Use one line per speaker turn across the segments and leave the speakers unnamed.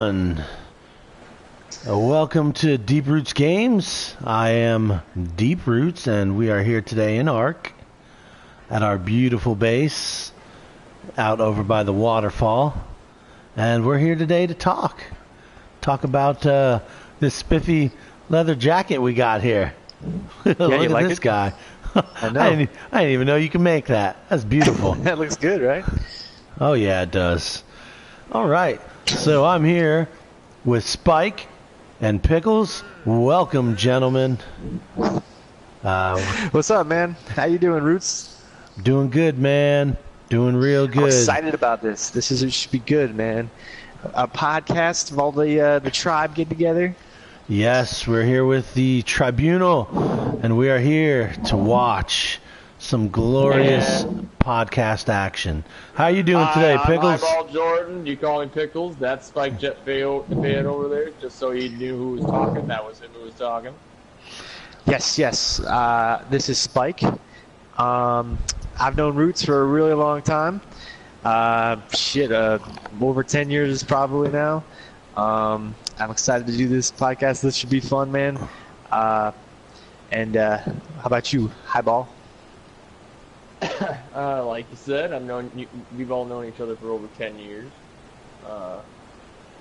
And welcome to Deep Roots Games. I am Deep Roots, and we are here today in Ark at our beautiful base out over by the waterfall. And we're here today to talk about this spiffy leather jacket we got here. Look at
like
this
it?
guy.
I know.
I didn't even know you can make that. That's beautiful.
That looks good, right?
Oh yeah, it does. All right, so I'm here with Spike and Pickles. Welcome, gentlemen.
What's up, man? How you doing, Roots?
Doing good, man. Doing real
I'm
good.
excited about this. It should be good, man. A podcast of all the tribe get together.
Yes, we're here with the Tribunal, and we are here to watch some glorious podcast action. How you doing today,
I'm
Pickles?
Eyeball Jordan. You call me Pickles. That's Spike Jet Fade over there, just so he knew who was talking. That was him who was talking.
Yes. This is Spike. I've known Roots for a really long time. Over 10 years probably now. I'm excited to do this podcast. This should be fun, man. How about you, Highball?
Like you said, we've all known each other for over 10 years.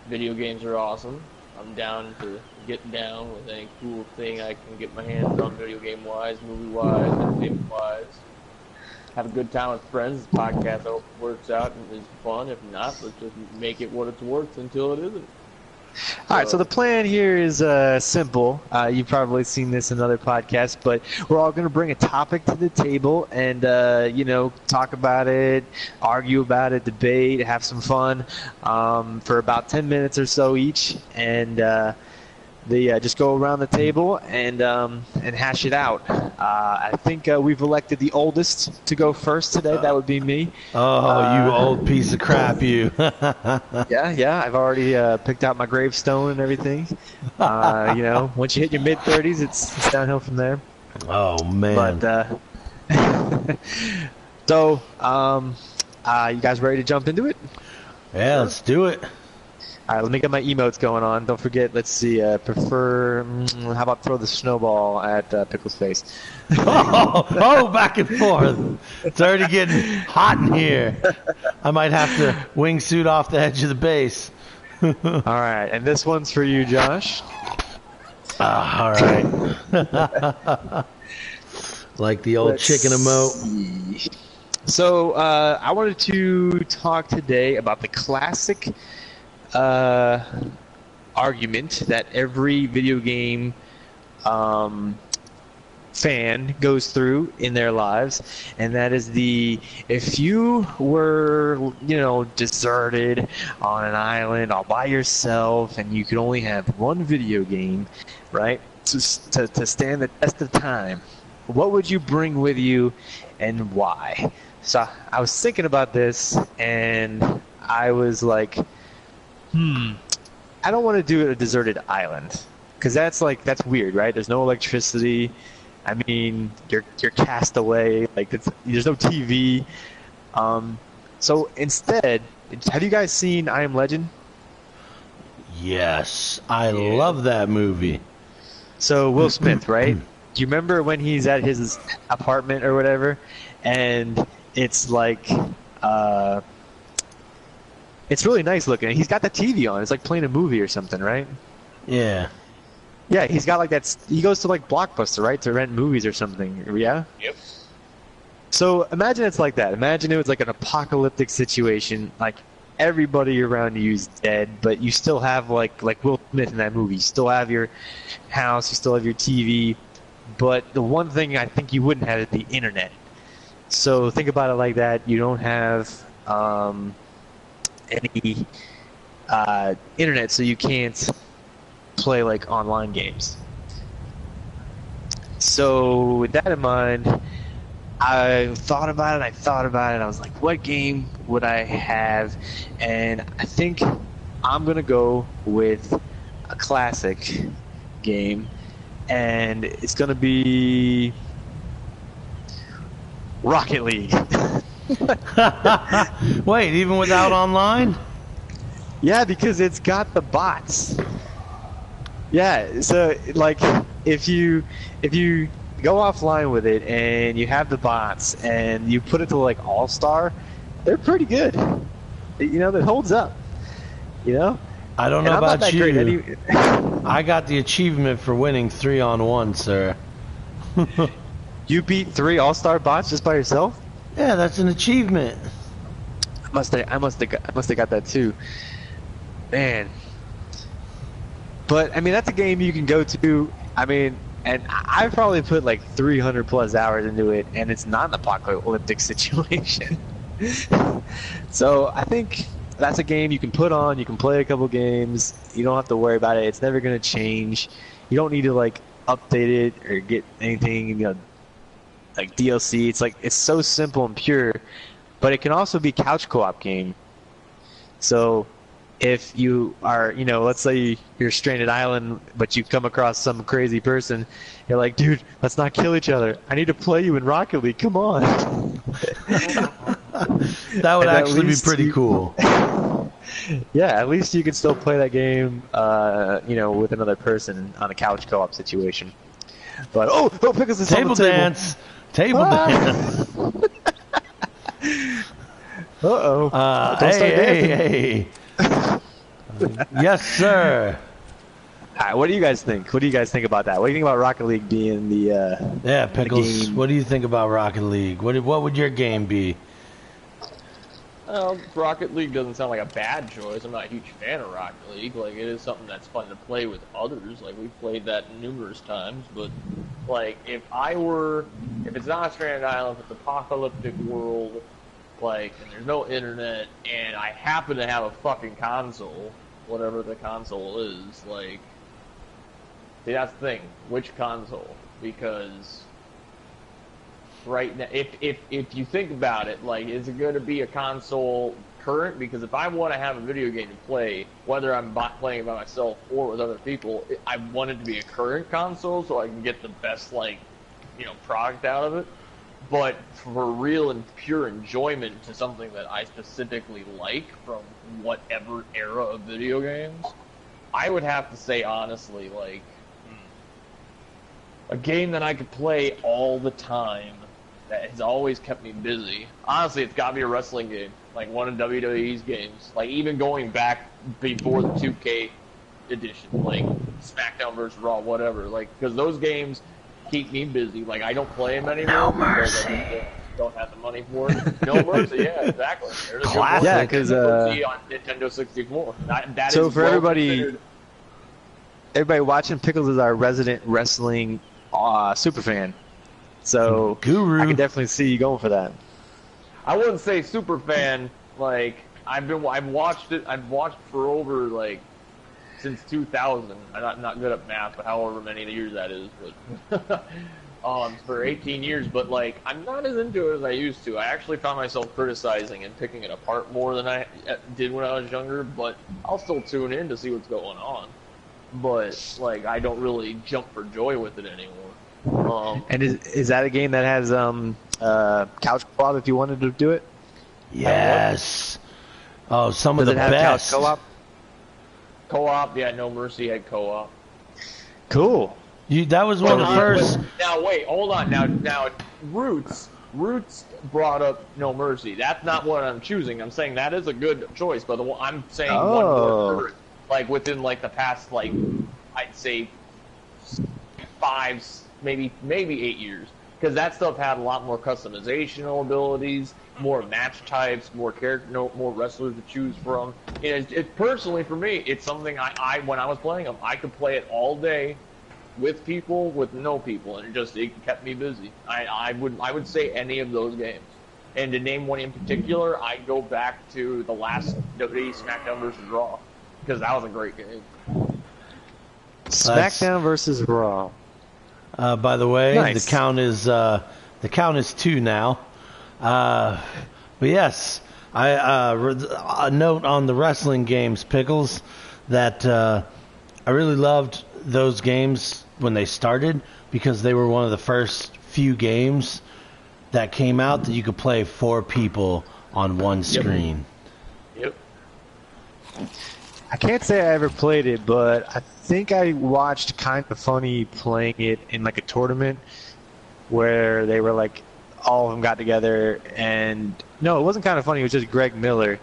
Video games are awesome. I'm down to get down with any cool thing I can get my hands on, video game wise, movie wise, entertainment wise. Have a good time with friends. This podcast, I hope it works out and is fun. If not, let's just make it what it's worth until it isn't.
All right, so the plan here is simple. You've probably seen this in other podcasts, but we're all going to bring a topic to the table and, talk about it, argue about it, debate, have some fun for about 10 minutes or so each, and just go around the table and hash it out. I think we've elected the oldest to go first today. That would be me.
Oh, you old piece of crap, you.
Yeah. I've already picked out my gravestone and everything. Once you hit your mid-30s, it's downhill from there.
Oh, man.
But you guys ready to jump into it?
Yeah, let's do it.
All right, let me get my emotes going on. Don't forget, let's see, how about throw the snowball at Pickles' face?
Back and forth. It's already getting hot in here. I might have to wingsuit off the edge of the base.
All right, and this one's for you, Josh.
All right. Like the old chicken emote.
See. So I wanted to talk today about the classic argument that every video game fan goes through in their lives, and that is if you were deserted on an island all by yourself and you could only have one video game, right, to stand the test of time, what would you bring with you and why? So I was thinking about this and I was like, I don't want to do it at a deserted island, because that's weird, right? There's no electricity. I mean, you're cast away. There's no TV. So instead, have you guys seen I Am Legend?
Yes, I love that movie.
So Will Smith, right? Do you remember when he's at his apartment or whatever, and it's like, it's really nice looking. He's got the TV on. It's like playing a movie or something, right?
Yeah.
Yeah, he's got like that. He goes to like Blockbuster, right, to rent movies or something. Yeah.
Yep.
So imagine it's like that. Imagine it was like an apocalyptic situation. Like everybody around you is dead, but you still have like Will Smith in that movie. You still have your house. You still have your TV. But the one thing I think you wouldn't have is the internet. So think about it like that. You don't have any internet, so you can't play like online games. So with that in mind, I thought about it. I was like, what game would I have? And I think I'm gonna go with a classic game, and it's gonna be Rocket League.
Wait, even without online?
Yeah, because it's got the bots. Yeah, so like if you go offline with it and you have the bots and you put it to like All-Star, they're pretty good. You know, that holds up. You know?
I don't
And
know
I'm not
about
that great
you. I got the achievement for winning 3-on-1, sir.
You beat 3 All-Star bots just by yourself?
Yeah, that's an achievement.
I must have got that too. Man. But I mean, that's a game you can go to. I mean, and I've probably put like 300 plus hours into it, and it's not an apocalyptic situation. So I think that's a game you can put on. You can play a couple games. You don't have to worry about it. It's never gonna change. You don't need to like update it or get anything, you know, like DLC. It's like it's so simple and pure. But it can also be couch co-op game. So if you are, you know, let's say you're stranded island, but you come across some crazy person, you're like, dude, let's not kill each other. I need to play you in Rocket League. Come on.
That would
And at
actually be
least
pretty
you-
cool.
Yeah, at least you can still play that game, you know, with another person on a couch co-op situation. But Pickles is
Table
on the table.
dance. Table
Ah.
dance.
Uh-oh. Don't
Hey,
start dancing.
hey. Yes, sir.
All right, what do you guys think? What do you guys think about that? What do you think about Rocket League being the
Yeah, Pickles.
game.
What do you think about Rocket League? What would your game be?
Rocket League doesn't sound like a bad choice. I'm not a huge fan of Rocket League. Like, it is something that's fun to play with others. Like, we've played that numerous times. But, like, if it's not a stranded island, if it's an apocalyptic world, like, and there's no internet, and I happen to have a fucking console, whatever the console is, like, see, that's the thing. Which console? Because right now, if you think about it, like, is it going to be a console current? Because if I want to have a video game to play, whether I'm playing it by myself or with other people, I want it to be a current console so I can get the best, like, you know, product out of it. But for real and pure enjoyment to something that I specifically like from whatever era of video games, I would have to say honestly, like, a game that I could play all the time that has always kept me busy. Honestly, it's got to be a wrestling game, like one of WWE's games. Like, even going back before the 2K edition, like SmackDown vs. Raw, whatever. Like, because those games keep me busy. Like, I don't play them anymore because I don't have the money for it. No Mercy, yeah, exactly. There's a good one.
Yeah, 'cause,
No Mercy on Nintendo 64. That
So
is
for
well
everybody-
considered.
Everybody watching, Pickles is our resident wrestling super fan. So
Guru.
I can definitely see you going for that.
I wouldn't say super fan. Like, I've watched it. I've watched for over, like, since 2000. I'm not good at math, but however many years that is. But for 18 years. But, like, I'm not as into it as I used to. I actually found myself criticizing and picking it apart more than I did when I was younger. But I'll still tune in to see what's going on. But, like, I don't really jump for joy with it anymore.
And is that a game that has couch co-op if you wanted to do it?
Yes. Oh, some
Does
of
it
the
have
best.
couch co-op?
Co-op, yeah, No Mercy had co-op.
Cool.
That was one of the first.
Now wait, hold on. Now, Roots brought up No Mercy. That's not what I'm choosing. I'm saying that is a good choice, but I'm saying one more current, like within like the past, like, I'd say 5, maybe 8 years, because that stuff had a lot more customizational abilities, more match types, more more wrestlers to choose from. And it personally for me, it's something I when I was playing them, I could play it all day with people, with no people, and it kept me busy. I would say any of those games. And to name one in particular, I go back to the last WWE SmackDown vs. Raw, because that was a great game.
SmackDown versus Raw.
By the way,
Nice.
the count is 2 now. But yes, a note on the wrestling games, Pickles, that I really loved those games when they started because they were one of the first few games that came out that you could play 4 people on one screen.
Yep.
I can't say I ever played it, but I think I watched Kind of Funny playing it in like a tournament where they were like all of them got together, and no, it wasn't Kind of Funny. It was just Greg Miller.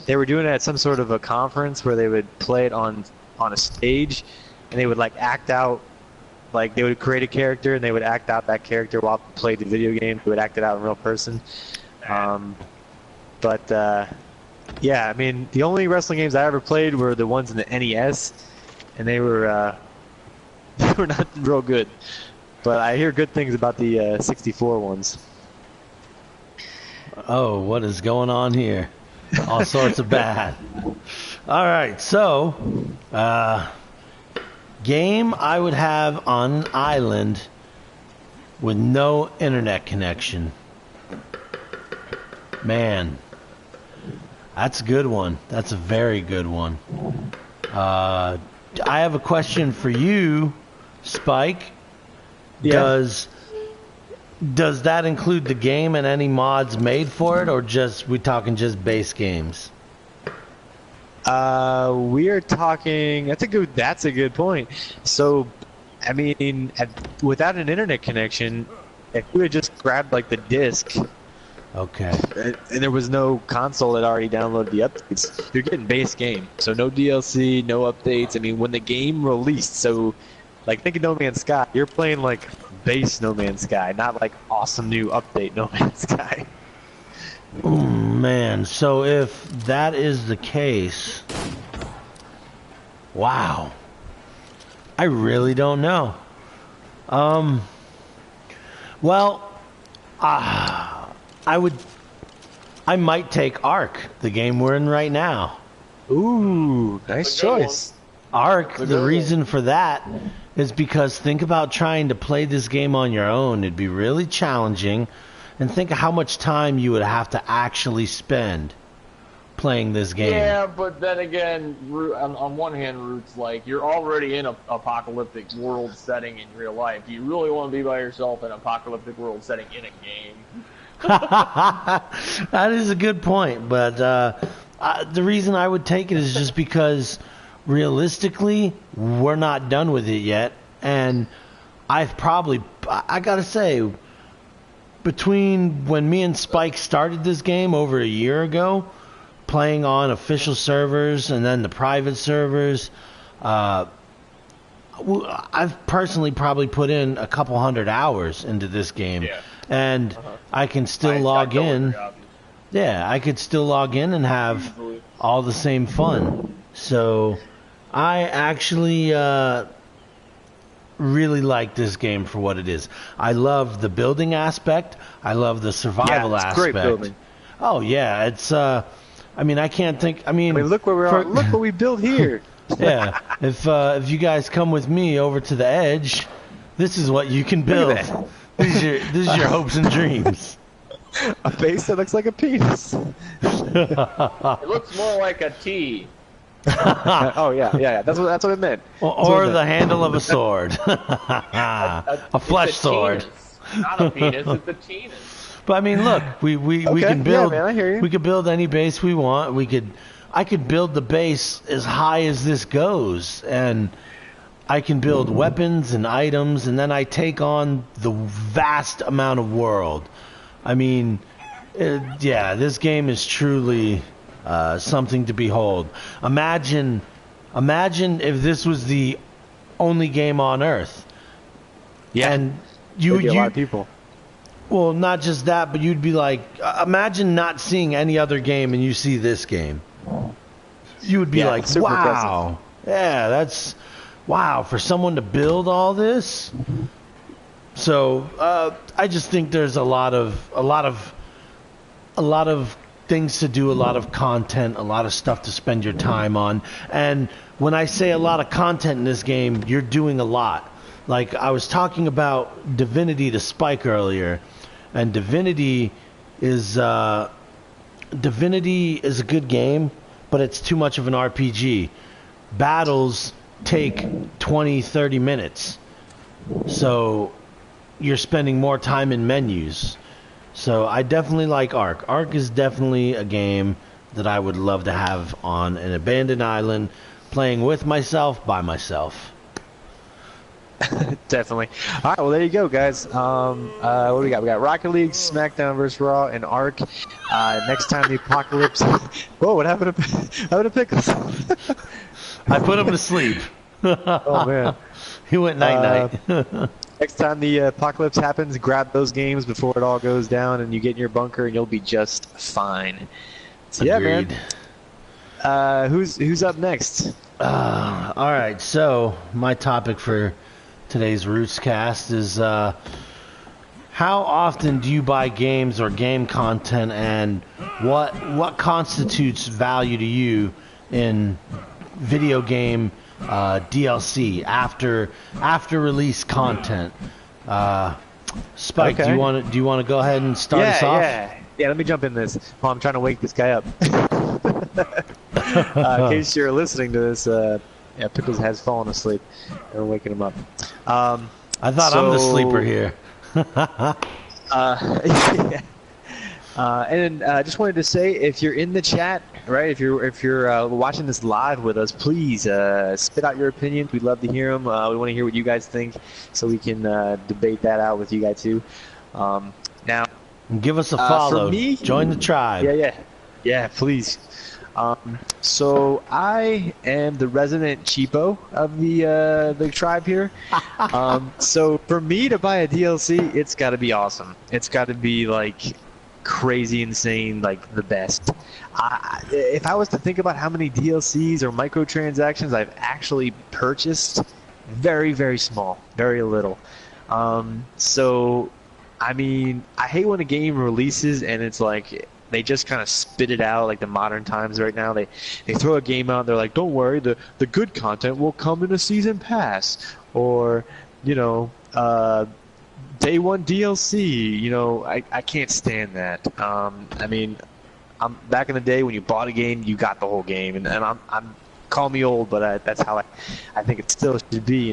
They were doing it at some sort of a conference where they would play it on a stage, and they would like act out, like they would create a character and they would act out that character while they played the video game. They would act it out in real person. Yeah, I mean, the only wrestling games I ever played were the ones in the NES, and they were they were not real good. But I hear good things about the 64 ones.
Oh, what is going on here? All sorts of bad. All right, so game I would have on an island with no internet connection. Man, that's a good one. That's a very good one. I have a question for you, Spike.
Yeah.
Does that include the game and any mods made for it, or just we talking just base games?
We are talking. That's a good point. So, I mean, without an internet connection, if you had just grabbed like the disc,
Okay.
and there was no console that already downloaded the updates, you're getting base game. So no DLC, no updates. I mean, when the game released, so like think of No Man's Sky, you're playing like base No Man's Sky, not like awesome new update No Man's Sky.
Oh, man, so if that is the case, wow, I really don't know. Well, I might take Ark, the game we're in right now.
Ooh, nice
That's a good
choice.
Ark, the reason for that is because think about trying to play this game on your own. It'd be really challenging. And think of how much time you would have to actually spend playing this game.
Yeah, but then again, on one hand, Roots, like, you're already in an apocalyptic world setting in real life. Do you really want to be by yourself in an apocalyptic world setting in a game?
That is a good point, but the reason I would take it is just because realistically, we're not done with it yet, and I gotta say, between when me and Spike started this game over a year ago, playing on official servers and then the private servers, I've personally probably put in a couple hundred hours into this game.
Yeah.
And I can still log in. Yeah, I could still log in and have all the same fun. So I actually really like this game for what it is. I love the building aspect. I love the survival
it's
aspect.
great building.
Oh yeah, it's I mean, I can't think. I mean,
Look where we are. Look what we built here.
yeah, if you guys come with me over to the edge, this is what you can build.
that.
This is your hopes and dreams.
A face that looks like a penis.
It looks more like a T.
Oh yeah. That's what it meant.
Or the handle of a sword. A flesh sword.
Penis. Not a penis, it's a penis.
But I mean, look, we
Okay,
can build.
yeah, man, I hear you.
We could build any base we want. I could build the base as high as this goes, and I can build weapons and items, and then I take on the vast amount of world. I mean, yeah, this game is truly something to behold. Imagine if this was the only game on Earth.
Yeah,
And
there'd be a lot of people.
well, not just that, but you'd be like, imagine not seeing any other game and you see this game. You would be
Yeah,
like,
super
wow. Yeah, that's wow for someone to build all this. So I just think there's a lot of things to do, a lot of content, a lot of stuff to spend your time on. And when I say a lot of content in this game, you're doing a lot. Like I was talking about Divinity to Spike earlier, and Divinity is a good game, but it's too much of an RPG. Battles take 20-30 minutes. So you're spending more time in menus. So I definitely like Ark. Ark is definitely a game that I would love to have on an abandoned island, playing with myself, by myself.
Definitely. All right, well, there you go, guys. What do we got? We got Rocket League, SmackDown vs. Raw, and Arc. Next time the apocalypse. Whoa, what happened to Pickles?
I put him to sleep.
Oh, man.
He went night-night.
Next time the apocalypse happens, grab those games before it all goes down, and you get in your bunker, and you'll be just fine. So, yeah,
Agreed.
man. Who's up next?
All right, so my topic for today's Rootscast is how often do you buy games or game content, and what constitutes value to you in video game DLC after release content? Spike,
Okay.
do you want to go ahead and start us off?
Yeah. Let me jump in this while I'm trying to wake this guy up. In case you're listening to this, Pickles has fallen asleep. We're waking him up.
I thought I'm the sleeper here.
And just wanted to say, if you're in the chat, right? If you're watching this live with us, please spit out your opinions. We'd love to hear them. We want to hear what you guys think, so we can debate that out with you guys too. Now,
give us a follow.
For me,
join the tribe.
Yeah, please. So I am the resident cheapo of the tribe here. So for me to buy a DLC, it's got to be awesome. It's got to be like crazy insane, like the best. If I was to think about how many DLCs or microtransactions I've actually purchased, very, very small, very little. So I mean, I hate when a game releases and it's like they just kind of spit it out, like the modern times right now. They throw a game out and they're like, don't worry, the good content will come in a season pass, or day one DLC. I can't stand that. I mean, I'm back in the day when you bought a game, you got the whole game, and I'm call me old, but that's how I think it still should be.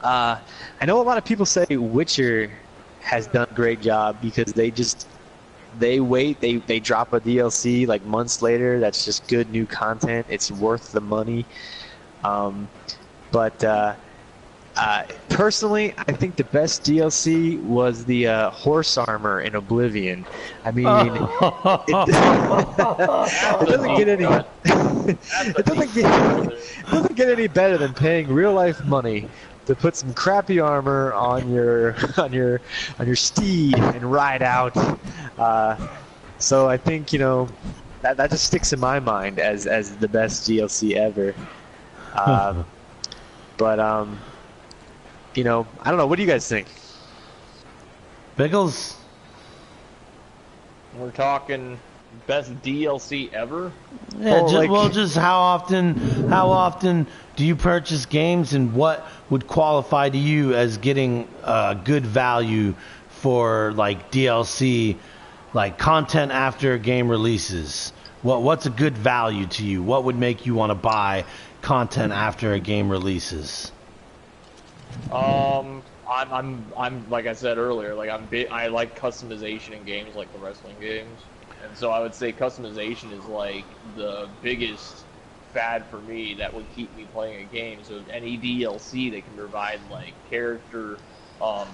I know a lot of people say Witcher has done a great job because they wait, they drop a DLC like months later. That's just good new content. It's worth the money. But personally, I think the best DLC was the horse armor in Oblivion. I mean, it doesn't get any. It doesn't get any better than paying real life money to put some crappy armor on your steed and ride out. So I think that just sticks in my mind as the best DLC ever. But I don't know. What do you guys think?
Pickles?
We're talking best DLC ever?
Yeah, just how often do you purchase games, and what would qualify to you as getting good value for like DLC, like content after a game releases? What's a good value to you? What would make you want to buy content after a game releases?
I'm like I said earlier, like I like customization in games, like the wrestling games, and so I would say customization is like the biggest fad for me that would keep me playing a game. So any DLC that can provide like character upgrades,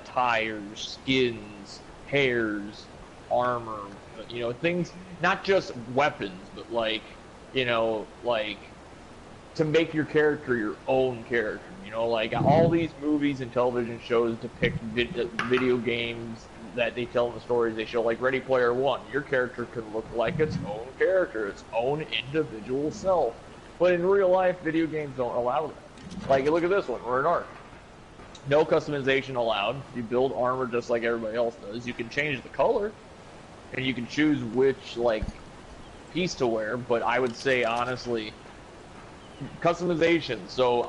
tires, skins, hairs, armor, things, not just weapons, but like to make your character your own character. Like all these movies and television shows depict video games that they tell in the stories they show, like Ready Player One. Your character could look like its own character, its own individual self. But in real life, video games don't allow that. Like, look at this one. We're in Ark. No customization allowed. You build armor just like everybody else does. You can change the color, and you can choose which, piece to wear. But I would say, honestly, customization. So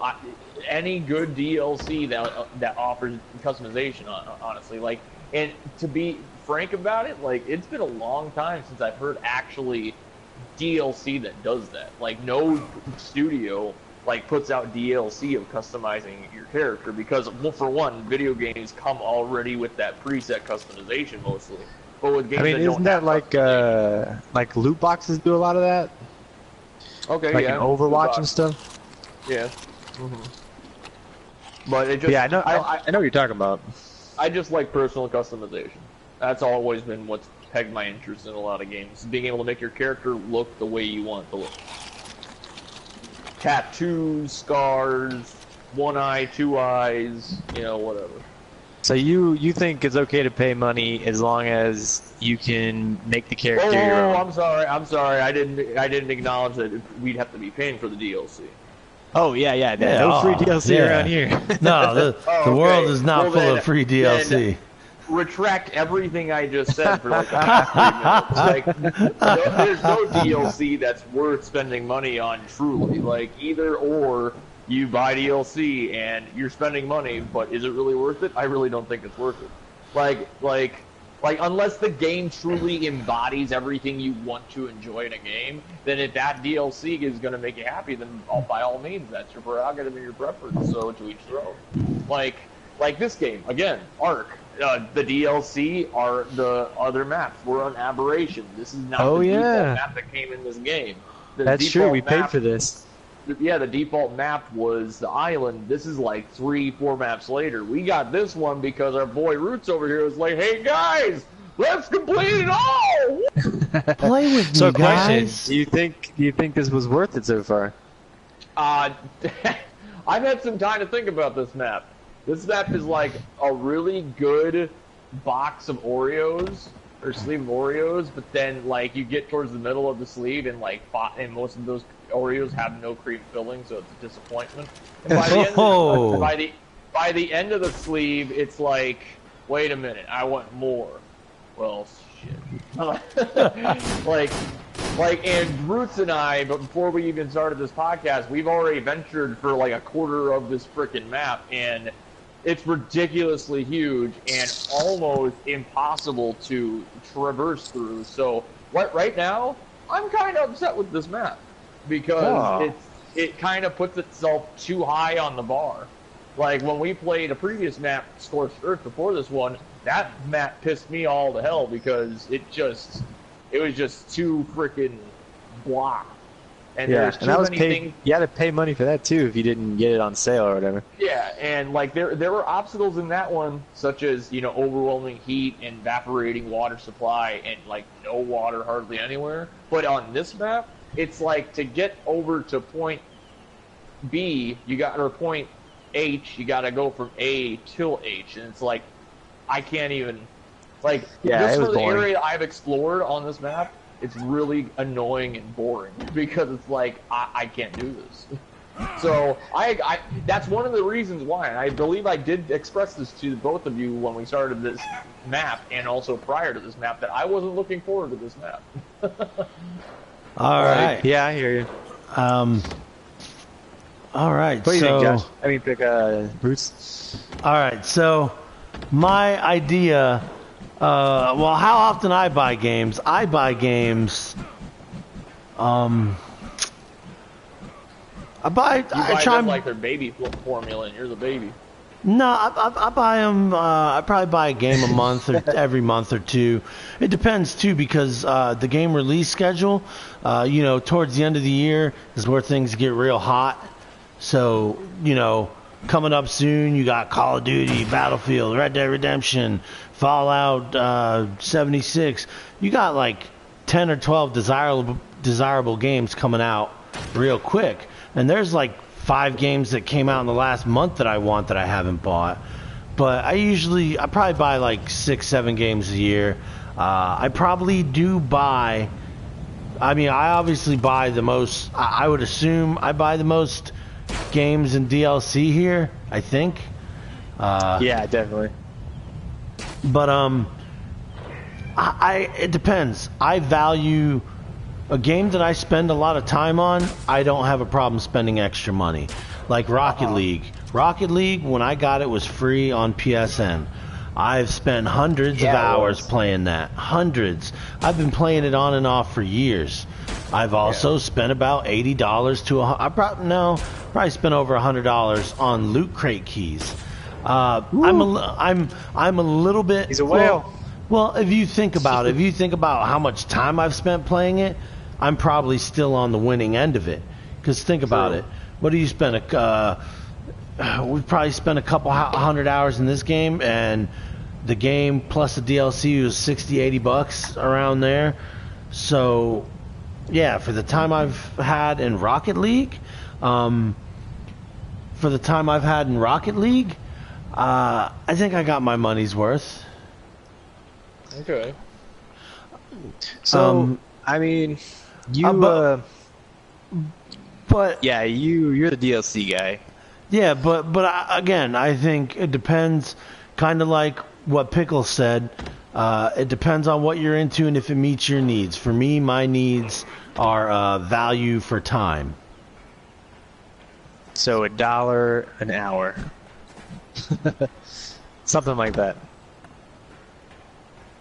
any good DLC that offers customization, honestly, and to be frank about it, it's been a long time since I've heard actually DLC that does that. No studio puts out DLC of customizing your character because, well, for one, video games come already with that preset customization mostly. But with games
I mean,
that
isn't
don't
that
have
like loot boxes do a lot of that?
okay,
Like
yeah,
in Overwatch and stuff?
yeah. But it just
Yeah, I know what you're talking about.
I just like personal customization. That's always been what's pegged my interest in a lot of games. Being able to make your character look the way you want it to look. Tattoos, scars, one eye, two eyes, you know, whatever.
So you think it's okay to pay money as long as you can make the character
Oh,
your own?
I'm sorry. I didn't acknowledge that we'd have to be paying for the DLC.
Oh yeah. No free DLC around here.
No, the
okay.
world is not
Well,
full
then-
of free DLC.
then retract everything I just said for like the past 3 minutes. Like, there's no DLC that's worth spending money on truly. Like, either or you buy DLC and you're spending money, but is it really worth it? I really don't think it's worth it. Like unless the game truly embodies everything you want to enjoy in a game, then if that DLC is going to make you happy, then by all means, that's your prerogative and your preference. So to each their own. Like this game again, Ark. The DLC are the other maps. We're an aberration. This is not the default map that came in this game.
That's true. We paid for this.
Yeah, the default map was the island. This is like 3-4 maps later. We got this one because our boy Roots over here was like, "Hey guys, let's complete it all."
Play with
So,
me,
question:
guys.
Do you think this was worth it so far?
I've had some time to think about this map. This map is like a really good box of Oreos or sleeve of Oreos, but then like you get towards the middle of the sleeve and and most of those Oreos have no cream filling, so it's a disappointment. And by the end of the sleeve, it's like, wait a minute, I want more. Well, shit. And Roots and I, but before we even started this podcast, we've already ventured for like a quarter of this frickin' map, and it's ridiculously huge and almost impossible to traverse through. So right now, I'm kind of upset with this map because it kind of puts itself too high on the bar. Like when we played a previous map, Scorched Earth, before this one, that map pissed me all to hell because it was just too freaking blah. And there's too many things.
You had to pay money for that too if you didn't get it on sale or whatever.
Yeah, and like there were obstacles in that one, such as overwhelming heat and evaporating water supply, and like no water hardly anywhere. But on this map, it's like to get over to point B, or point H, you got to go from A till H, and it's like I can't even just for the area I've explored on this map. It's really annoying and boring because it's like I can't do this. So I that's one of the reasons why, and I believe I did express this to both of you when we started this map and also prior to this map, that I wasn't looking forward to this map.
All right.
Yeah, I hear you.
All right.
What do you think, Josh? I mean, pick Roots.
All right. So my idea. Well, how often I buy games? I buy games. I try
them like their baby formula, and you're the baby.
No, I buy them. I probably buy a game a month or every month or two. It depends too, because the game release schedule, towards the end of the year is where things get real hot. So coming up soon, you got Call of Duty, Battlefield, Red Dead Redemption, Fallout 76. You got like 10 or 12 desirable games coming out real quick. And there's like 5 games that came out in the last month that I want that I haven't bought. But I probably buy like 6-7 games a year. I probably do buy, I obviously buy the most, I would assume I buy the most games in DLC here, I think.
Yeah, definitely.
But it depends. I value a game that I spend a lot of time on. I don't have a problem spending extra money. Like Rocket League. Rocket League, when I got it, was free on PSN. I've spent hundreds of hours playing that. Hundreds. I've been playing it on and off for years. I've also spent about $80 to probably spent over $100 on loot crate keys. I'm a little bit.
He's a whale.
Well, if you think about it, if you think about how much time I've spent playing it, I'm probably still on the winning end of it. Because think about it. What do you spend? We've probably spent a couple hundred hours in this game, and the game plus the DLC was $60-80 around there. So, yeah, for the time I've had in Rocket League, I think I got my money's worth.
Okay.
So, I mean, you,
but
yeah, you're the DLC guy.
Yeah, but again, I think it depends, kind of like what Pickles said. It depends on what you're into and if it meets your needs. For me, my needs are value for time.
So $1 an hour. Something like that.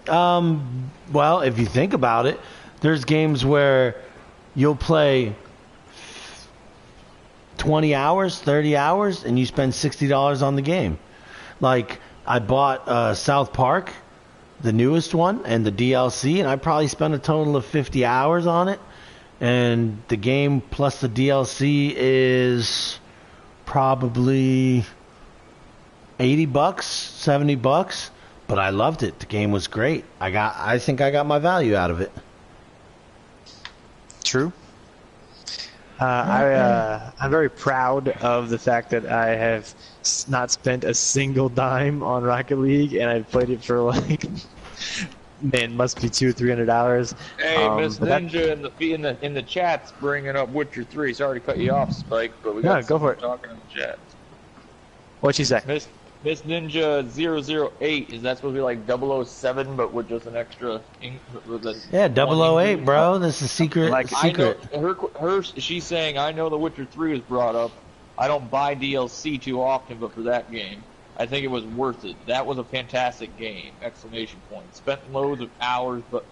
Well, if you think about it, there's games where you'll play 20 hours, 30 hours, and you spend $60 on the game. Like, I bought South Park, the newest one, and the DLC, and I probably spent a total of 50 hours on it. And the game plus the DLC is probably $80, $70, but I loved it. The game was great. I think I got my value out of it.
True. I'm very proud of the fact that I have not spent a single dime on Rocket League, and I've played it for like, man, must be $200 or $300.
Hey, Miss Ninja in the chat's bringing up Witcher 3. Sorry to cut you off, Spike, but we got
go for it.
talking in the chat.
What'd she say?
Miss Ninja 008, is that supposed to be like 007, but with just an extra
Yeah, 008, bro. This is secret. Secret.
I know, she's saying, I know The Witcher 3 was brought up. I don't buy DLC too often, but for that game, I think it was worth it. That was a fantastic game! Exclamation point. Spent loads of hours, but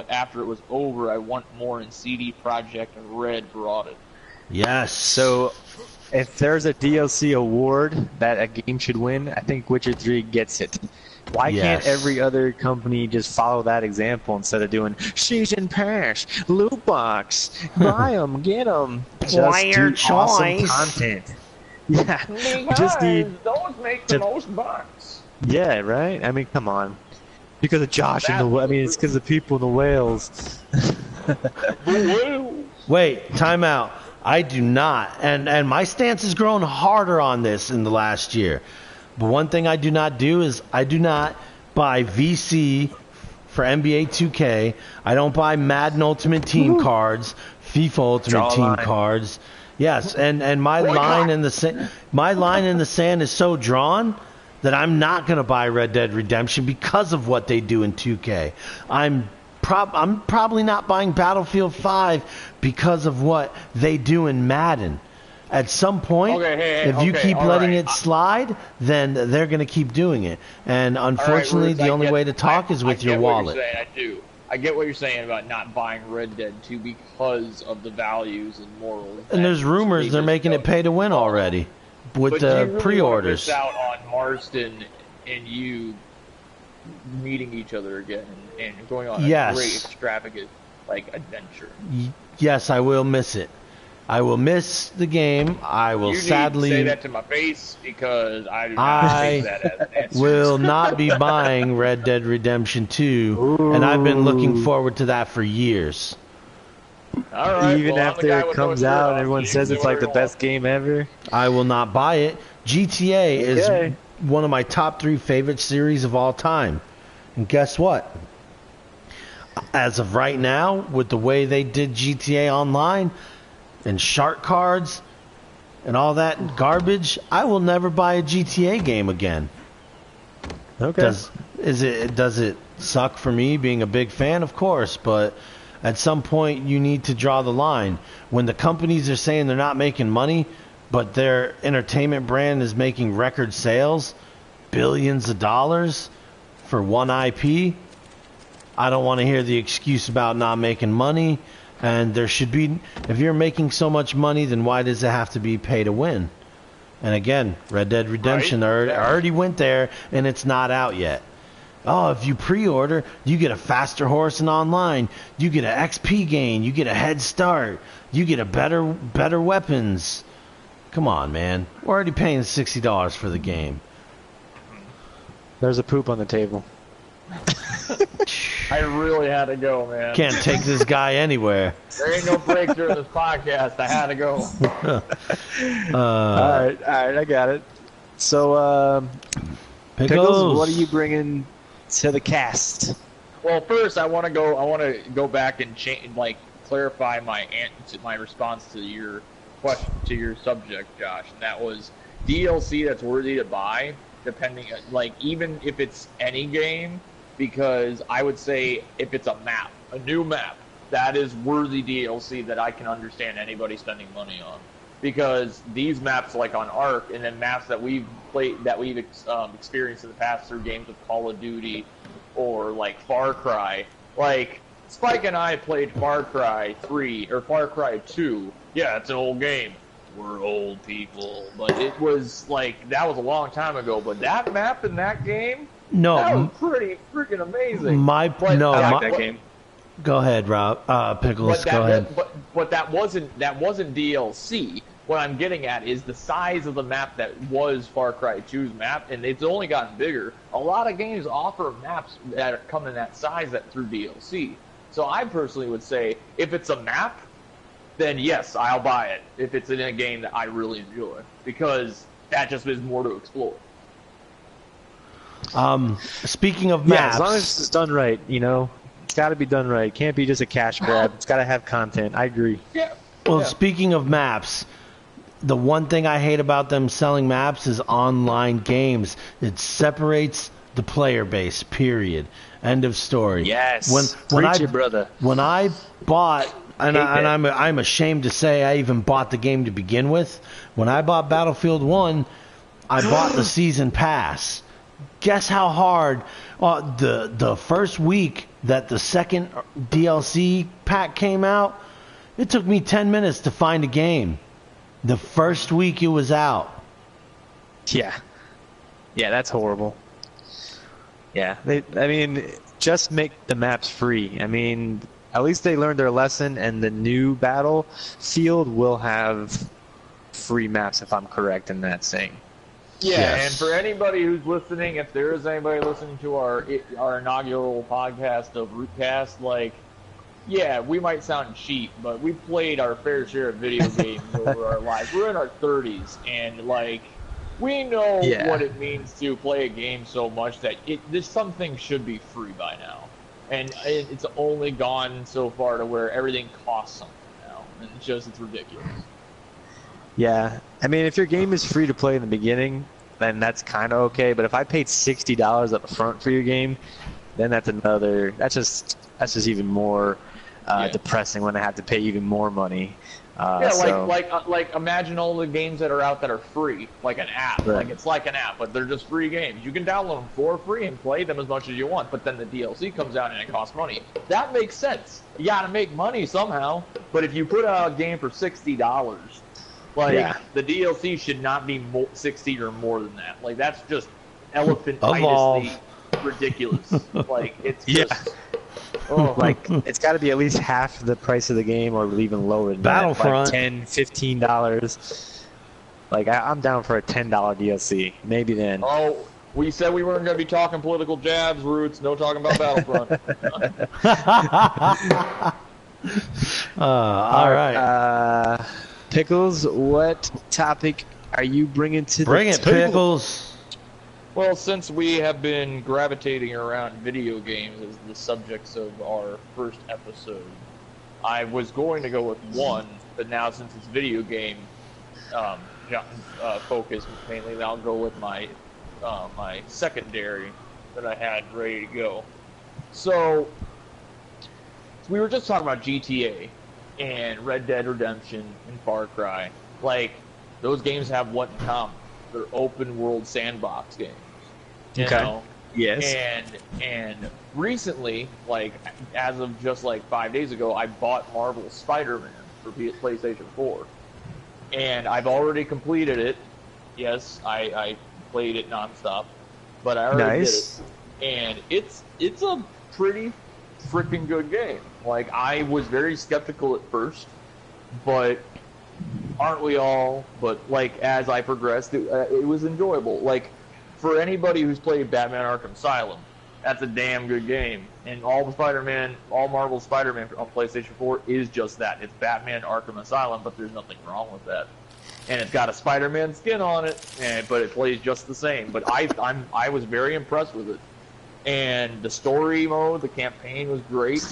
after it was over, I want more, and CD Projekt Red brought it.
Yes.
So, if there's a DLC award that a game should win, I think Witcher 3 gets it. Why can't every other company just follow that example instead of doing season pass, loot box, buy them, get them, just do awesome content? Yeah, just need
those make the most bucks.
Yeah, right. I mean, come on. Because of Josh and the, I mean, it's because of people in the whales.
Wait, time out. I do not, and my stance has grown harder on this in the last year. But one thing I do not do is I do not buy VC for NBA 2K. I don't buy Madden Ultimate Team cards, FIFA Ultimate Team cards. Yes, and my line in the sand is so drawn that I'm not going to buy Red Dead Redemption because of what they do in 2K. I'm probably not buying Battlefield 5 because of what they do in Madden. At some point, if you keep letting it slide, then they're going to keep doing it. And unfortunately, the only way to talk is with your wallet.
I get what you're saying about not buying Red Dead 2 because of the values and morals.
And there's rumors they're making it pay to win already with the pre-orders.
Miss out on Marston and you meeting each other again and going on a great extravagant adventure.
Yes, I will miss it. I will miss the game. I will sadly
say that to my face because I do not take that as an answer.
Will not be buying Red Dead Redemption 2, and I've been looking forward to that for years.
All right,
even after it comes out and everyone says it's like the best game ever,
I will not buy it. GTA is one of my top 3 favorite series of all time. And guess what? As of right now, with the way they did GTA Online and shark cards and all that garbage, I will never buy a GTA game again.
Okay.
Does it suck for me being a big fan? Of course, but at some point you need to draw the line. When the companies are saying they're not making money, but their entertainment brand is making record sales, billions of dollars for one IP, I don't want to hear the excuse about not making money. And there should be, if you're making so much money, then why does it have to be pay to win? And again, Red Dead Redemption already went there, and it's not out yet. Oh, if you pre-order, you get a faster horse in online. You get an XP gain. You get a head start. You get a better weapons. Come on, man. We're already paying $60 for the game.
There's a poop on the table.
I really had to go, man.
Can't take this guy anywhere.
There ain't no break during this podcast. I had to go.
All right, I got it. So, Pickles, what are you bringing to the cast?
Well, first I want to go back and clarify my response to your question, to your subject, Josh. And that was DLC that's worthy to buy, depending even if it's any game. Because I would say if it's a new map, that is worthy DLC that I can understand anybody spending money on. Because these maps, like on Ark, and then maps that we've played, that we've experienced in the past through games of Call of Duty or like Far Cry, like Spike and I played Far Cry 3 or Far Cry 2. Yeah, it's an old game. We're old people, but it was that was a long time ago. But that map in that game.
No,
that was pretty freaking amazing.
That game.
Go ahead, Rob. Pickles. Go ahead.
But that wasn't DLC. What I'm getting at is the size of the map that was Far Cry 2's map, and it's only gotten bigger. A lot of games offer maps that come in that size through DLC. So I personally would say, if it's a map, then yes, I'll buy it. If it's in a game that I really enjoy, because that just is more to explore.
Speaking of maps,
as long as it's done right, it's got to be done right. It can't be just a cash grab. It's got to have content. I agree.
Yeah.
Well, speaking of maps, the one thing I hate about them selling maps is online games. It separates the player base. Period. End of story.
Yes.
Brother. When I bought, I'm ashamed to say I even bought the game to begin with. When I bought Battlefield 1, I bought the season pass. Guess how hard the first week that the second DLC pack came out, it took me 10 minutes to find a game. The first week it was out.
Yeah, that's horrible. Yeah, just make the maps free. At least they learned their lesson, and the new Battlefield will have free maps, if I'm correct in that saying.
Yeah,
yes.
And for anybody who's listening, if there is anybody listening to our inaugural podcast of Rootcast, we might sound cheap, but we played our fair share of video games over our lives. We're in our 30s, and we know what it means to play a game so much that some things should be free by now. And it's only gone so far to where everything costs something now, and it's ridiculous.
Yeah, if your game is free to play in the beginning, then that's kind of okay. But if I paid $60 up front for your game, then that's just even more depressing when I have to pay even more money.
Imagine all the games that are out that are free, like an app. Right. It's like an app, but they're just free games. You can download them for free and play them as much as you want, but then the DLC comes out and it costs money. That makes sense. You got to make money somehow. But if you put out a game for $60, the DLC should not be 60 or more than that. That's just elephantitis ridiculous. It's just...
it's got to be at least half the price of the game, or even lower than
Battlefront.
That, $10, $15. I'm down for a $10 DLC. Maybe then.
Oh, we said we weren't going to be talking political jabs, Roots. No talking about Battlefront.
All right.
Pickles, what topic are you bringing to the table?
Bring it, Pickles.
Well, since we have been gravitating around video games as the subjects of our first episode, I was going to go with one, but now since it's video game focused mainly, I'll go with my secondary that I had ready to go. So we were just talking about GTA and Red Dead Redemption and Far Cry. Those games have what in common? They're open world sandbox games. You know?
Yes.
And recently, as of just 5 days ago, I bought Marvel's Spider-Man for PlayStation 4. And I've already completed it. Yes, I played it nonstop. But I already did it. and it's a pretty freaking good game. Like, I was very skeptical at first, but aren't we all? But like, as I progressed, it was enjoyable. Like, for anybody who's played Batman Arkham Asylum, that's a damn good game. And all Marvel Spider-Man on PlayStation 4 is just that. It's Batman Arkham Asylum, but there's nothing wrong with that. And it's got a Spider-Man skin on it, but it plays just the same. But I was very impressed with it. And the story mode, the campaign was great.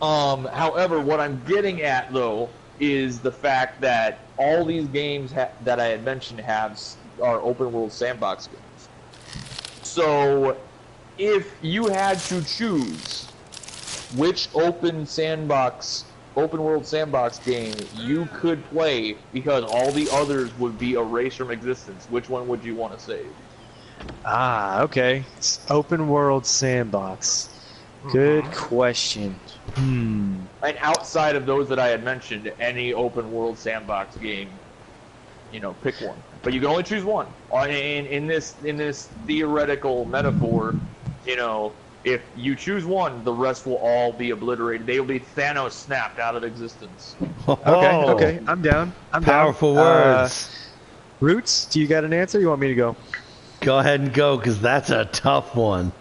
However, what I'm getting at, though, is the fact that all these games that I had mentioned are open-world sandbox games. So, if you had to choose which open-world sandbox game you could play, because all the others would be erased from existence, which one would you want to save?
Okay. It's open world sandbox. Good question.
And outside of those that I had mentioned, any open world sandbox game, pick one. But you can only choose one. In this theoretical metaphor, if you choose one, the rest will all be obliterated. They will be Thanos snapped out of existence.
Okay. I'm down.
Powerful words.
Roots, do you got an answer? You want me to go?
Go ahead and go, because that's a tough one.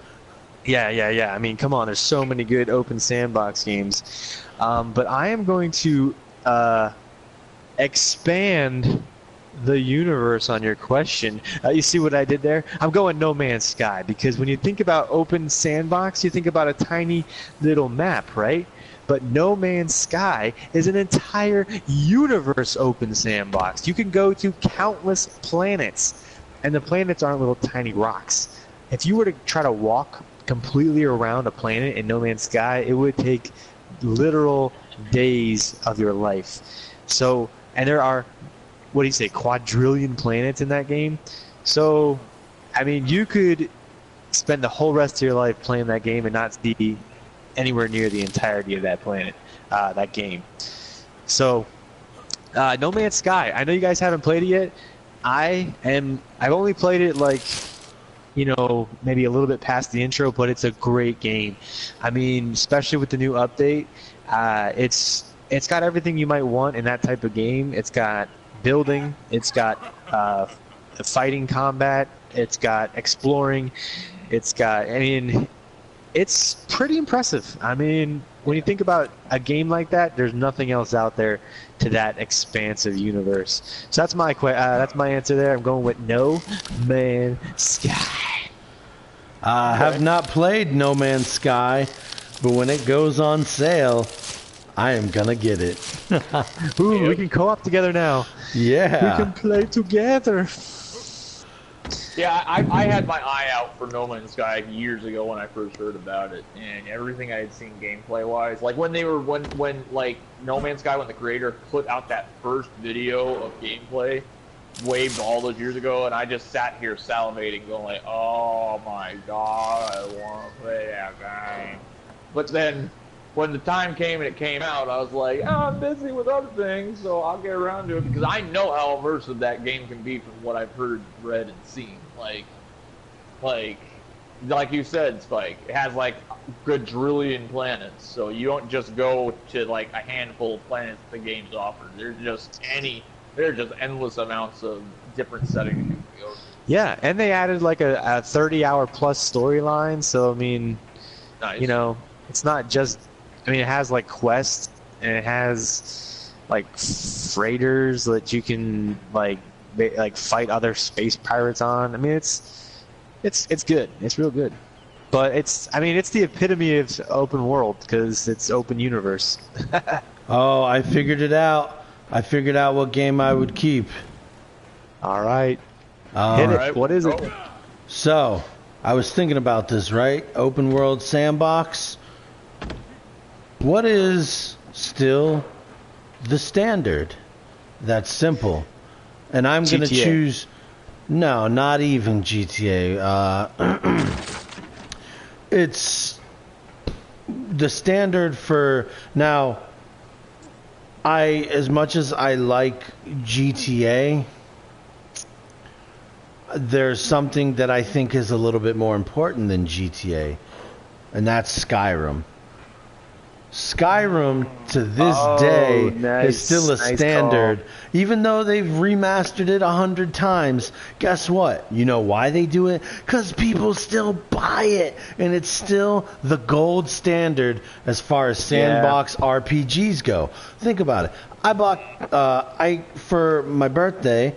Yeah. I mean, come on. There's so many good open sandbox games. But I am going to expand the universe on your question. You see what I did there? I'm going No Man's Sky, because when you think about open sandbox, you think about a tiny little map, right? But No Man's Sky is an entire universe open sandbox. You can go to countless planets, and the planets aren't little tiny rocks. If you were to try to walk completely around a planet in No Man's Sky, it would take literal days of your life. So, and there are, quadrillion planets in that game. So, I mean, you could spend the whole rest of your life playing that game and not see anywhere near the entirety of that planet, that game. So, No Man's Sky. I know you guys haven't played it yet. I've only played it maybe a little bit past the intro, but it's a great game. I mean, especially with the new update, it's got everything you might want in that type of game. It's got building, it's got fighting combat, it's got exploring, it's pretty impressive. I mean, when you think about a game like that, there's nothing else out there to that expansive universe. So that's my answer there. I'm going with No Man's Sky.
I have not played No Man's Sky, but when it goes on sale, I am gonna get it.
Ooh, we can co-op together now.
Yeah.
We can play together.
Yeah, I had my eye out for No Man's Sky years ago when I first heard about it, and everything I had seen gameplay-wise, like when No Man's Sky, when the creator put out that first video of gameplay, waved all those years ago, and I just sat here salivating, going like, oh my god, I want to play that game. But then, when the time came and it came out, I was like, oh, I'm busy with other things, so I'll get around to it, because I know how immersive that game can be from what I've heard, read, and seen. Like you said, Spike, it has like a quadrillion planets, so you don't just go to like a handful of planets the game's offered. There's just endless amounts of different settings you can go to.
Yeah, and they added like a 30-hour plus storyline, so I mean,
Nice.
It's not just, it has like quests, and it has like freighters that you can like fight other space pirates on. I mean, it's good. It's real good. But it's the epitome of open world because it's open universe.
Oh, I figured it out. I figured out what game I would keep.
All right. Hit it.
right.
What is it?
So, I was thinking about this, right? Open world sandbox. What is still the standard? That's simple. And I'm going to
GTA.
choose... No, not even GTA. It's the standard for... Now, as much as I like GTA, there's something that I think is a little bit more important than GTA, and that's Skyrim. Skyrim to this day is still a standard, even though they've remastered it 100 times. Guess what? You know why they do it? Because people still buy it, and it's still the gold standard as far as sandbox RPGs go. Think about it. I bought, for my birthday,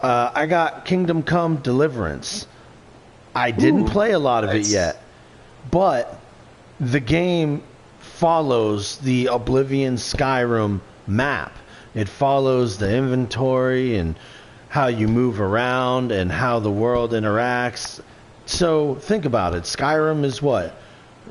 I got Kingdom Come Deliverance. I didn't play a lot of it yet, but the game follows the Oblivion Skyrim map. It follows the inventory and how you move around and how the world interacts. So think about it. Skyrim is what?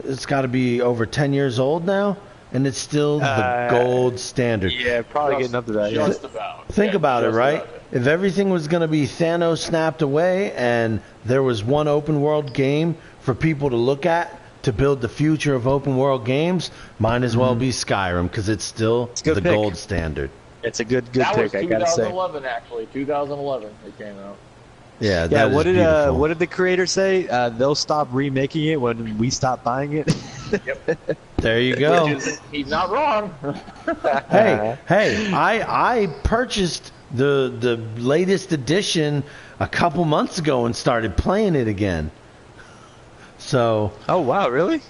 It's got to be over 10 years old now, and it's still the gold standard.
Yeah, probably getting up to that.
Just about.
Think about it, right? If everything was going to be Thanos snapped away and there was one open world game for people to look at to build the future of open world games, might as well be Skyrim, because it's still the gold standard.
It's a good
that
pick, I gotta say.
That was 2011, actually. 2011 it came out.
Yeah, that is beautiful.
What did the creator say? They'll stop remaking it when we stop buying it.
Yep.
There you go.
He's not wrong.
hey, I purchased the latest edition a couple months ago and started playing it again. So.
Oh wow, really?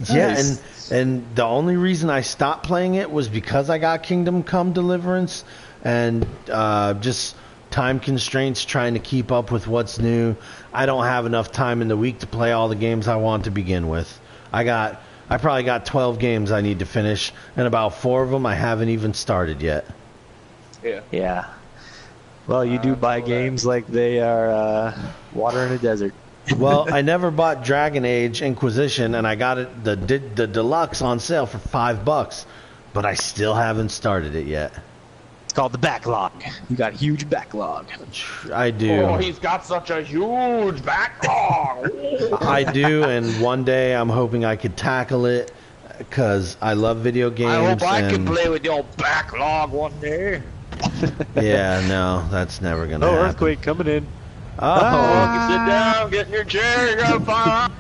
Yeah,
Nice.
and the only reason I stopped playing it was because I got Kingdom Come Deliverance, and just time constraints trying to keep up with what's new. I don't have enough time in the week to play all the games I want to begin with. I probably got 12 games I need to finish, and about 4 of them I haven't even started yet.
Yeah. Well, you do buy games like they are water in a desert.
Well, I never bought Dragon Age Inquisition, and I got it the deluxe on sale for $5, but I still haven't started it yet.
It's called the backlog. You got a huge backlog.
I do.
Oh, he's got such a huge backlog.
I do, and one day I'm hoping I could tackle it, because I love video games.
I hope I can play with your backlog one day.
Yeah, no, that's never gonna happen.
Earthquake coming in.
Oh,
Sit down, get in your chair, you gotta fire.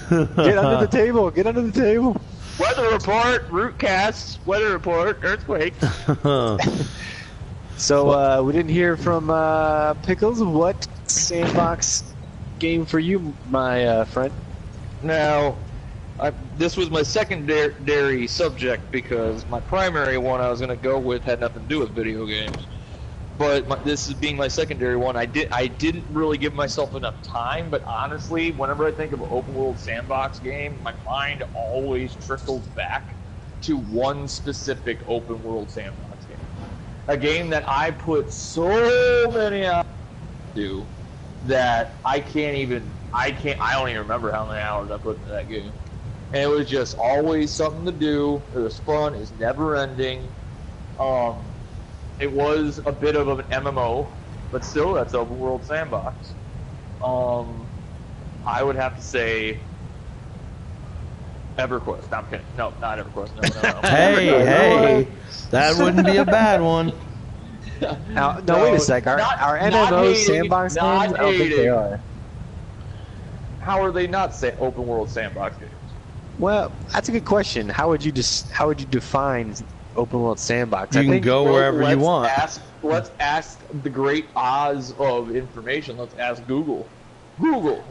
Get under the table. Get under the table.
Weather report, rootcast, weather report, earthquake.
So we didn't hear from Pickles. What sandbox game for you, my friend?
Now, this was my secondary subject because my primary one I was going to go with had nothing to do with video games. But this is being my secondary one. I didn't really give myself enough time, but honestly, whenever I think of an open world sandbox game, my mind always trickles back to one specific open world sandbox game. A game that I put so many hours into that I don't even remember how many hours I put into that game. And it was just always something to do. It was fun. It's never ending. It was a bit of an MMO, but still, that's open world sandbox. I would have to say EverQuest. No, I'm kidding. No, not EverQuest. No.
Hey, that wouldn't be a bad one.
No, wait a sec. Are MMOs sandbox games? I don't think they are.
How are they not open world sandbox games?
Well, that's a good question. How would you define open world sandbox?
You can go wherever you want.
Let's ask the great Oz of information. Let's ask Google. Google.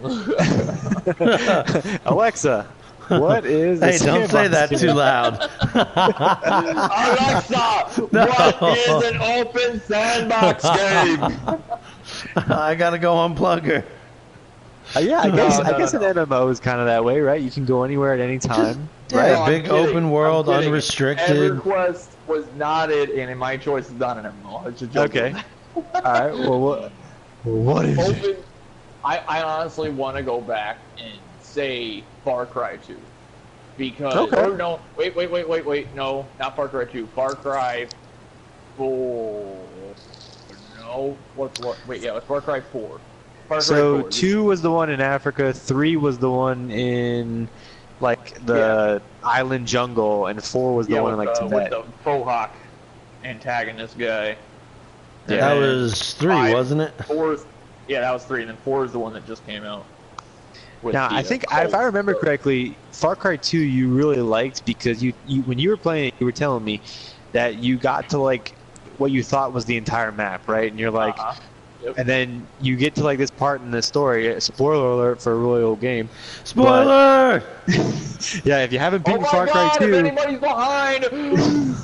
Alexa, what is
Hey, don't say that too loud.
Alexa, what is an open sandbox game?
I gotta go unplug her.
Yeah, I guess an MMO is kind of that way, right? You can go anywhere at any time.
Right,
No,
big open world, unrestricted.
EverQuest was not it, and my choice is not an MMO. It's a joke.
Okay. All right. Well, what is it?
I honestly want to go back and say Far Cry 2. Because no, wait, no, not Far Cry 2. Far Cry 4. No, wait, yeah, it's Far Cry 4.
So 2 was the one in Africa, 3 was the one in like the island jungle, and 4 was the one in like Tibet.
With the Fohawk antagonist guy.
That was 3, wasn't it?
Yeah, that was 3, and then 4 is the one that just came out.
Now, I think, if I remember correctly, Far Cry 2 you really liked because you when you were playing it, you were telling me that you got to, like, what you thought was the entire map, right? And you're like,
Yep.
and then you get to, like, this part in the story, spoiler alert for a really old game.
Spoiler!
Yeah, if you haven't beaten
Oh
Far
my
Cry
God,
2...
if anybody's behind,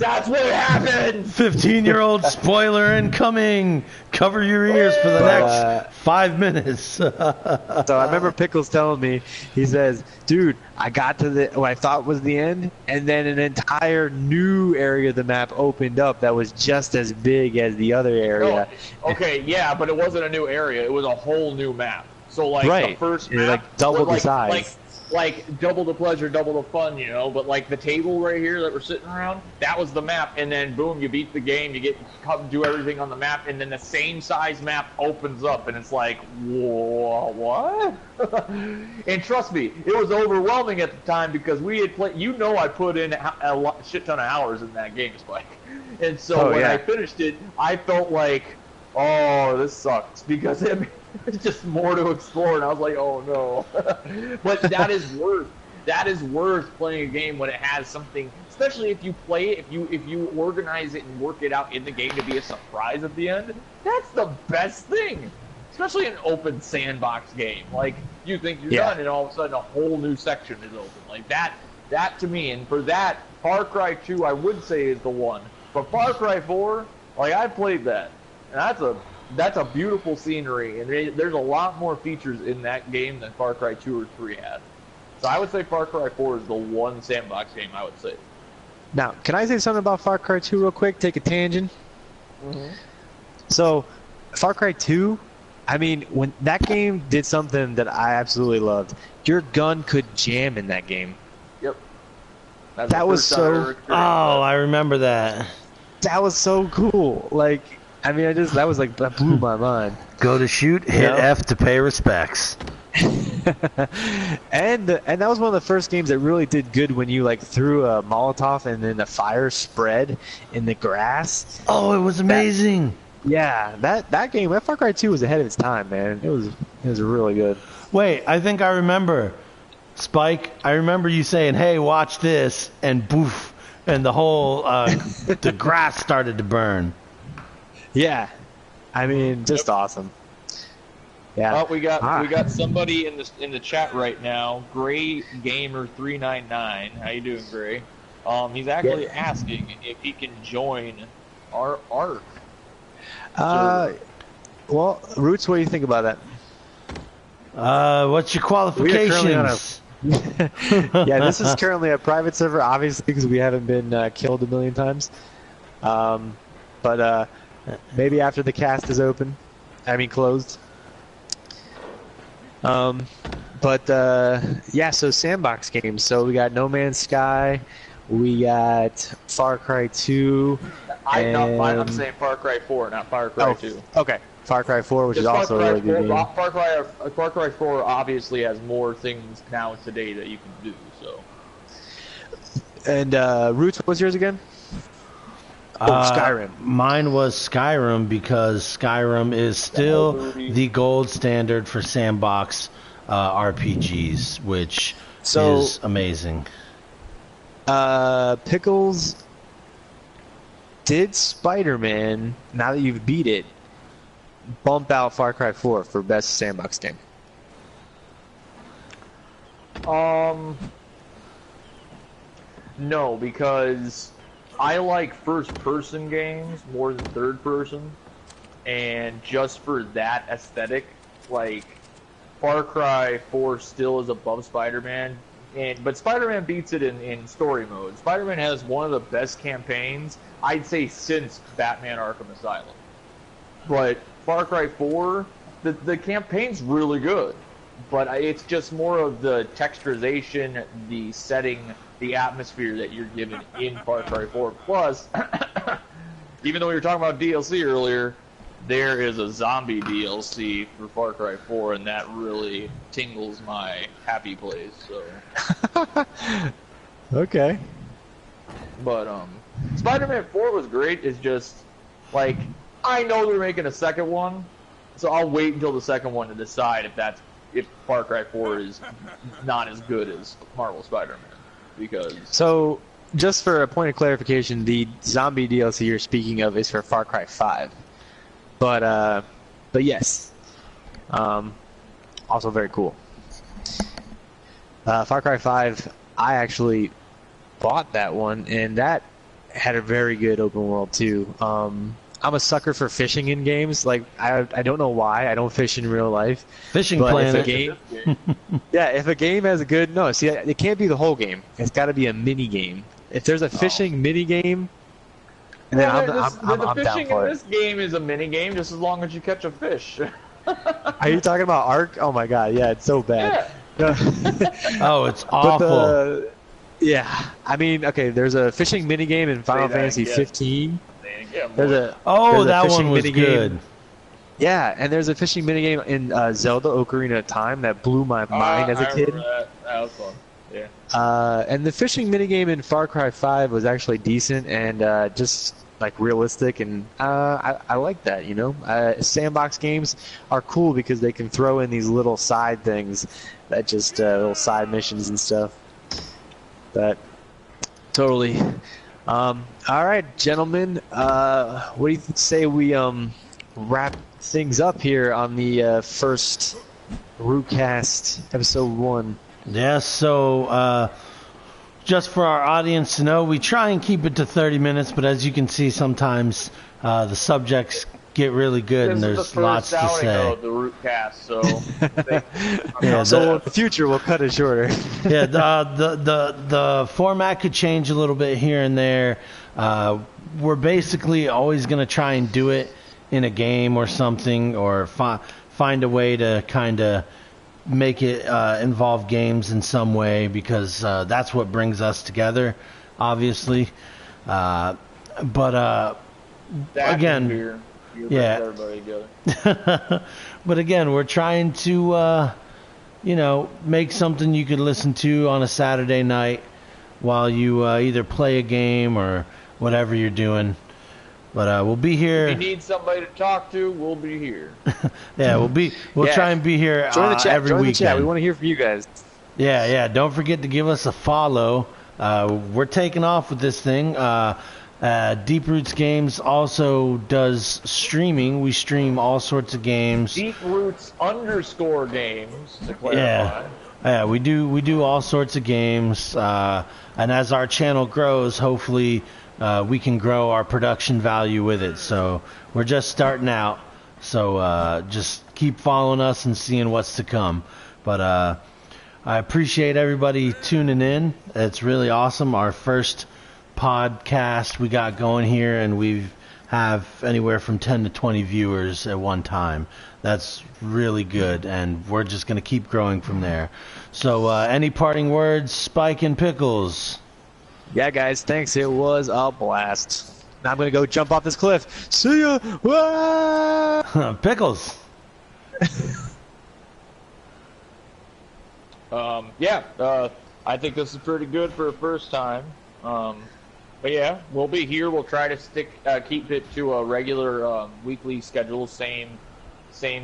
that's what happened!
15-year-old spoiler incoming! Cover your ears for the next 5 minutes.
So I remember Pickles telling me, he says, dude, I got to what I thought was the end, and then an entire new area of the map opened up that was just as big as the other area.
No, okay, yeah, but it wasn't a new area. It was a whole new map. So, like,
right.
the first
It
map
like double
was
the size.
Like double the pleasure, double the fun, you know. But like the table right here that we're sitting around, that was the map. And then boom, you beat the game. You come do everything on the map, and then the same size map opens up, and it's like, whoa, what? And trust me, it was overwhelming at the time because we had played. You know, I put in a shit ton of hours in that game, Spike. And so when I finished it, I felt like, oh, this sucks because it's just more to explore, and I was like, oh no. But that is worth playing a game when it has something, especially if you play it, if you organize it and work it out in the game to be a surprise at the end. That's the best thing, especially an open sandbox game. Like, you think you're done, and all of a sudden a whole new section is open. Like that to me, and for that, Far Cry 2 I would say is the one. But Far Cry 4, like, I played that, and that's a beautiful scenery, and there's a lot more features in that game than Far Cry 2 or 3 had. So I would say Far Cry 4 is the one sandbox game I would say.
Now, can I say something about Far Cry 2 real quick? Take a tangent.
Mm-hmm.
So, Far Cry 2, I mean, when that game did something that I absolutely loved. Your gun could jam in that game.
Yep.
That was so...
Oh, I remember that.
That was so cool. Like... I mean, that blew my mind.
Go to shoot, hit F to pay respects.
and that was one of the first games that really did good when you, like, threw a Molotov and then the fire spread in the grass.
Oh, it was amazing.
That game, that Far Cry 2 was ahead of its time, man. It was really good.
Wait, I think I remember. Spike, I remember you saying, hey, watch this, and boof, and the whole, the grass started to burn.
Yeah, I mean, just awesome. Yeah.
Oh, we got somebody in the chat right now. Gray Gamer 399. How you doing, Gray? He's actually asking if he can join our ARC.
Well, Roots, what do you think about that?
What's your qualifications?
Yeah, this is currently a private server, obviously, because we haven't been killed a million times. But maybe after the cast is closed. Yeah, so sandbox games. So we got No Man's Sky, we got Far Cry 2.
I'm saying Far Cry 4, not Far Cry 2.
Okay, Far Cry 4, which is also a really good game.
Far Cry 4 obviously has more things now today that you can do. So.
And Roots, what was yours again? Skyrim.
Mine was Skyrim because Skyrim is still the gold standard for sandbox RPGs, which is amazing.
Pickles, did Spider-Man, now that you've beat it, bump out Far Cry 4 for best sandbox game?
No, because I like first-person games more than third-person, and just for that aesthetic, like, Far Cry 4 still is above Spider-Man, but Spider-Man beats it in story mode. Spider-Man has one of the best campaigns, I'd say, since Batman Arkham Asylum. But Far Cry 4, the campaign's really good, but it's just more of the texturization, the setting, the atmosphere that you're given in Far Cry 4. Plus, even though we were talking about DLC earlier, there is a zombie DLC for Far Cry 4, and that really tingles my happy place. So.
Okay.
But Spider-Man 4 was great. It's just, like, I know they're making a second one, So I'll wait until the second one to decide if Far Cry 4 is not as good as Marvel Spider-Man, because
So, just for a point of clarification, the zombie DLC you're speaking of is for Far Cry 5. But yes. Also very cool. Far Cry 5, I actually bought that one, and that had a very good open world too. I'm a sucker for fishing in games. Like I don't know why I don't fish in real life.
Fishing
But
Planet.
if a game has a good it can't be the whole game. It's got to be a mini game. If there's a fishing mini game, and then I'm down
fishing
for
in
it.
this game is a mini game, just as long as you catch a fish.
Are you talking about Ark? Oh my god, yeah, it's so bad.
Yeah.
Oh, it's awful.
Yeah, I mean, okay, there's a fishing mini game in Final Fantasy 15. There's a
that
fishing
one was
minigame.
good.
Yeah, and there's a fishing minigame in Zelda Ocarina of Time that blew my mind as a kid.
That was fun. Yeah.
And the fishing minigame in Far Cry 5 was actually decent and just like realistic, and I like that. You know, sandbox games are cool because they can throw in these little side things that just little side missions and stuff. That totally. All right, gentlemen. What do you say we wrap things up here on the first Rootcast episode 1?
Yeah, so just for our audience to know, we try and keep it to 30 minutes, but as you can see, sometimes the subjects get really good and there's lots to say.
Of the Rootcast, so
so in the future we'll cut it shorter.
Yeah, the format could change a little bit here and there. We're basically always going to try and do it in a game or something, or find a way to kind of make it involve games in some way, because that's what brings us together, obviously. But again, yeah.
Everybody together.
But again, we're trying to, make something you could listen to on a Saturday night while you either play a game or whatever you're doing. But we'll be here.
If you need somebody to talk to, we'll be here.
Yeah, we'll try and be here
Join the chat.
every
Join
weekend.
the chat. We want to hear from you guys.
Yeah. Don't forget to give us a follow. We're taking off with this thing. Deep Roots Games also does streaming. We stream all sorts of games.
Deep Roots _games, to clarify.
Yeah, we do all sorts of games. And as our channel grows, hopefully we can grow our production value with it. So we're just starting out. So just keep following us and seeing what's to come. But I appreciate everybody tuning in. It's really awesome. Our first podcast we got going here, and we have anywhere from 10 to 20 viewers at one time. That's really good, and we're just going to keep growing from there. So any parting words, Spike and Pickles?
Yeah, guys, thanks. It was a blast. Now I'm going to go jump off this cliff. See ya! Wah!
Pickles.
I think this is pretty good for a first time. But yeah, we'll be here. We'll try to keep it to a regular weekly schedule. Same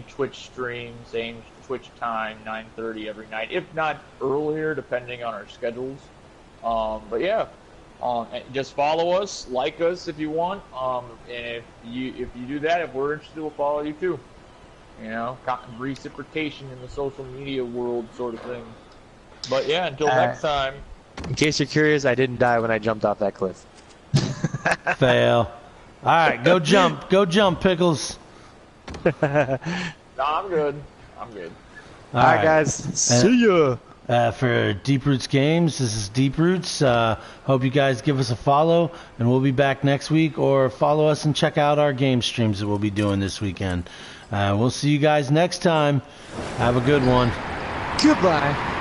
Twitch stream, same Twitch time, 9:30 every night, if not earlier, depending on our schedules. But yeah, just follow us, like us if you want. And if you do that, if we're interested, we'll follow you too. You know, reciprocation in the social media world, sort of thing. But yeah, until next time.
In case you're curious, I didn't die when I jumped off that cliff.
Fail. All right, go jump, Pickles.
No, I'm good.
All right, guys. See ya.
For Deep Roots Games, this is Deep Roots. Hope you guys give us a follow, and we'll be back next week, or follow us and check out our game streams that we'll be doing this weekend. We'll see you guys next time. Have a good one.
Goodbye.